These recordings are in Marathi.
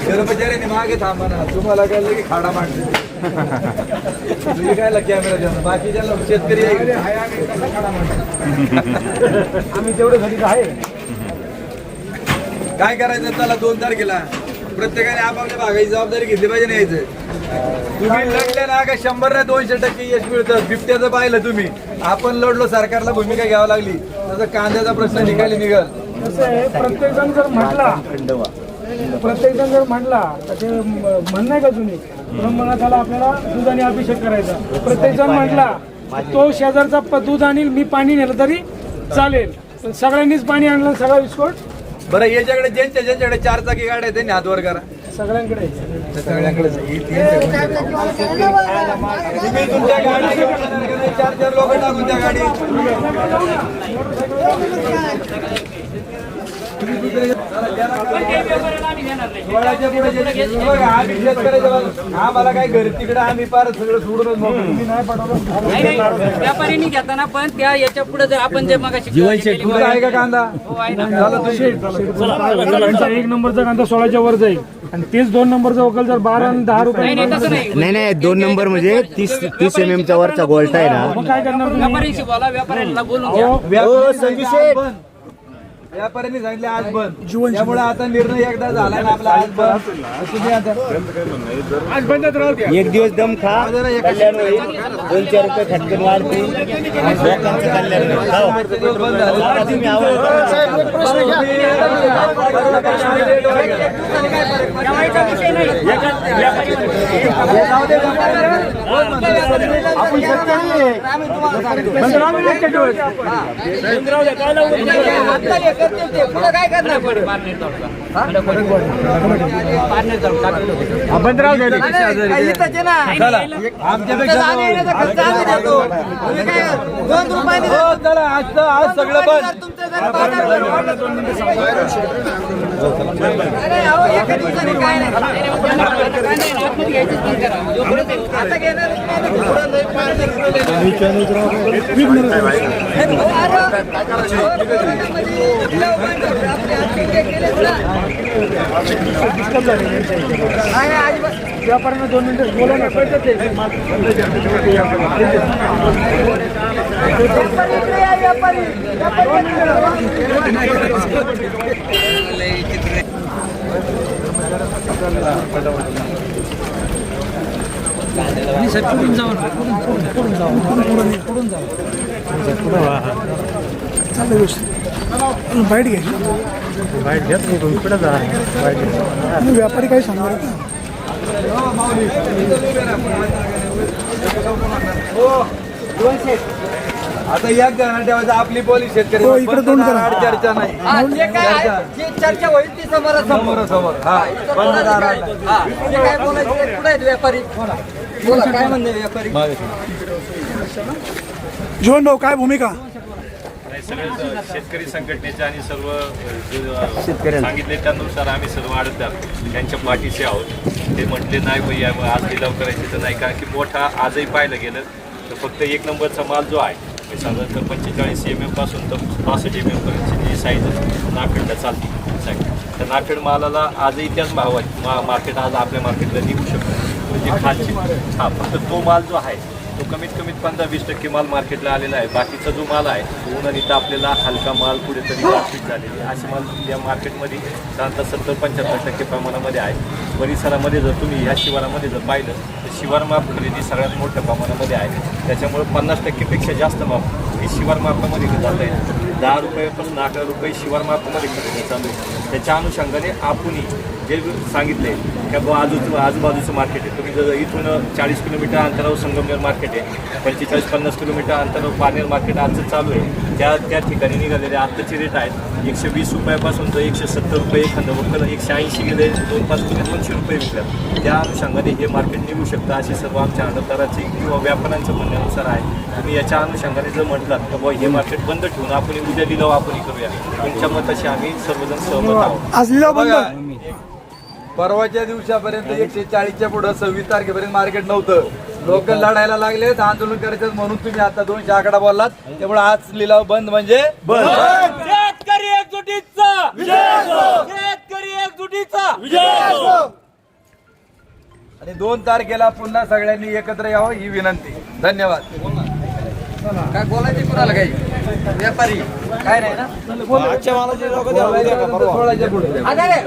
कर्मचाऱ्यांनी मागे थांबा ना, तुम्हाला कळलं की खाडा मांडते तुम्ही काय कॅमेरा द्या बाकी ज्यांना शेतकरी खाडा मांडतो आम्ही तेवढं घरी आहे. काय करायचं त्याला 2 तारखेला प्रत्येकाने आपापल्या भागाची जबाबदारी घेतली पाहिजे. नाही यायचं तुम्ही लढले ना का 100 ना 200% यश मिळतं. बिबट्याचं पाहिलं तुम्ही, आपण लढलो सरकारला भूमिका घ्यावी लागली तसं कांद्याचा प्रश्न निकाली निघाल. कसं आहे प्रत्येक जण जर म्हटला तर ते म्हणणं आहे का तुम्ही ब्रह्मनाथाला आपल्याला दुधाने अभिषेक करायचा. प्रत्येक जण म्हटला तो शेजारचा दूध आणील मी पाणी नेलं तरी चालेल, पण सगळ्यांनीच पाणी आणलं सगळा विस्फोट. बरं याच्याकडे ज्यांच्याकडे 4 चाकी गाड्या आहेत त्यांनी हात वर करा. सगळ्यांकडे सगळ्यांकडे तुम्ही तुमच्या गाडी 4 लोक टाकून त्या गाडी आम्हाला काय घरी तिकडे आम्ही पार सगळं सोडूनच नाही पाठवलं. व्यापाऱ्यांनी घेताना पण त्या याच्या पुढे जर आपण जे मग आहे का कांदा 1 नंबरचा कांदा 16च्या वर जाईल आणि तेच 2 नंबरचा वकल जर 12 आणि 10 रुपये. नाही 2 नंबर म्हणजे 30 mm चा वरचा गोल्टा आहे ना. मग काय करणार तुम्ही? व्यापाऱ्यांशी बोला, व्यापाऱ्यांना बोलून घ्या. व्यापाऱ्यांनी सांगितले आज बंद, त्यामुळे आता निर्णय एकदा झाला ना आपला आज बंद. तुम्ही आता आज बंदच राहू द्या. एक दिवस दम खा, कल्याण होईल. 2-4 रुपये खटकन वाढतील, लोकांचं कल्याण होईल. आता तुम्ही काय करणार आज सगळं बंद. व्यापाऱ्यांना 2 मिनिटं बोला ना. बाईट घ्या पुढे जा. व्यापारी काही सांगणार आता या ठेवायचं आपली पॉलिसी शेतकरी इकडे 2 करा. चर्चा नाही, चर्चा होईल ती समोरासमोर. समोर काय बोलायचं पुढे आहेत व्यापारी. बोला काय म्हणते व्यापारी. जीवन भाऊ काय भूमिका? शेतकरी संघटनेच्या आणि सर्व सांगितले त्यानुसार आम्ही सर्व आडतदार त्यांच्या पाठीशी आहोत. ते म्हटले नाही भैया आज लिलाव करायचे तर नाही, कारण की मोठा आजही पाहिलं गेलं तर फक्त 1 नंबरचा माल जो आहे साधारणतः 45 mm पासून तर 65 mm पर्यंतची जी साईज नाफेडला चालते साईड, तर नाफेड मालाला आजही त्याच भावात मार्केट आज आपल्या मार्केटला निघू शकतं. म्हणजे खालची फक्त तो माल जो आहे तो कमीत कमीत 15-20% माल मार्केटला आलेला आहे. बाकीचा जो माल आहे तो उन्हाळी तापलेला हलका माल कुठेतरी ट्रान्समिट झालेली असे माल या मार्केटमध्ये साधारणतः 70-75% प्रमाणामध्ये आहे. परिसरामध्ये जर तुम्ही ह्या शिवारामध्ये जर पाहिलं तर शिवार माप खरेदी सगळ्यात मोठ्या प्रमाणामध्ये आहे. त्याच्यामुळे 50%पेक्षा जास्त माप ही शिवार मापामध्ये जाता येईल. 10 रुपयापासून 11 रुपये शिवार मापामध्ये खरेदी चालू आहे. त्याच्या अनुषंगाने आपणही जे सांगितले की आजूबाजूचं मार्केट आहे, तुम्ही जर इथून 40 किलोमीटर अंतरावर संगमनेर मार्केट आहे, 45-50 किलोमीटर अंतरावर पारनेर मार्केट आजचं चालू आहे, त्या ठिकाणी निघालेले आत्ताचे रेट आहेत 120 रुपयापासून तर 170 रुपये, एखादं वगैरे 180 गेले, 2-5 तुम्ही 200 रुपये विकतात. त्या अनुषंगाने हे मार्केट निघू शकतं अशी सर्व आमच्या आडतदाराची किंवा व्यापाऱ्यांचं म्हणण्यानुसार आहे. तुम्ही याच्या अनुषंगाने जर म्हटलात तर बुवा हे मार्केट बंद ठेवून आपण उद्या लिलाव आपण करूया, तुमच्या मताशी आम्ही सर्वजण सहमत आहोत. आज लिलाव बंद. परवाच्या दिवसापर्यंत 140च्या पुढे 26 तारखेपर्यंत मार्केट नव्हतं. लोक लढायला लागले, आंदोलन करायचं म्हणून तुम्ही आता 200 आकडा बोललात, त्यामुळे आज लिलाव बंद म्हणजे बंद. एकजुटीचा शेतकरी एकजुटीचा आणि 2 तारखेला पुन्हा सगळ्यांनी एकत्र यावं ही विनंती. धन्यवाद. काय बोलायचे कुणाला काही व्यापारी काय नाही ना बोलायचं तर 16च्या पुढे. आता रे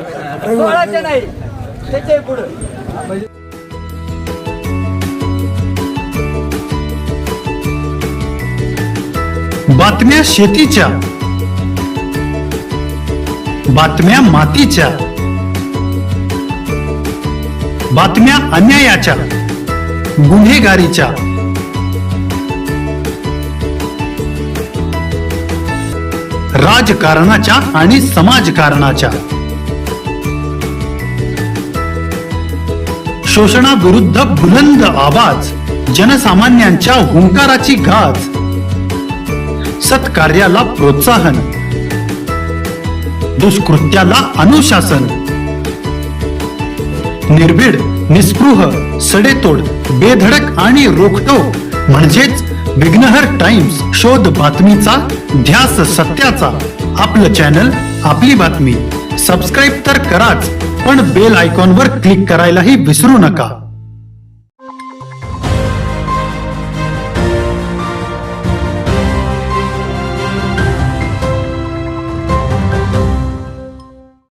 16चे नाही त्याच्या पुढे बातम्या शेतीच्या, बातम्या मातीच्या, बातम्या अन्यायाच्या, गुन्हेगारीच्या, राजकारणाच्या आणि समाजकारणाच्या, शोषणाविरुद्ध बुलंद आवाज, जनसामान्यांच्या हुंकाराची गाज, सत्कार्याला प्रोत्साहन, दुष्कृत्याला अनुशासन, निर्भीड, निस्पृह, सडेतोड, बेधडक आणि रोखटोक म्हणजेच विघ्नहर टाइम्स. शोध बातमीचा, ध्यास सत्याचा. आपलं चॅनल, आपली बातमी. सबस्क्राईब तर कराच, पण बेल आयकॉनवर क्लिक करायलाही विसरू नका.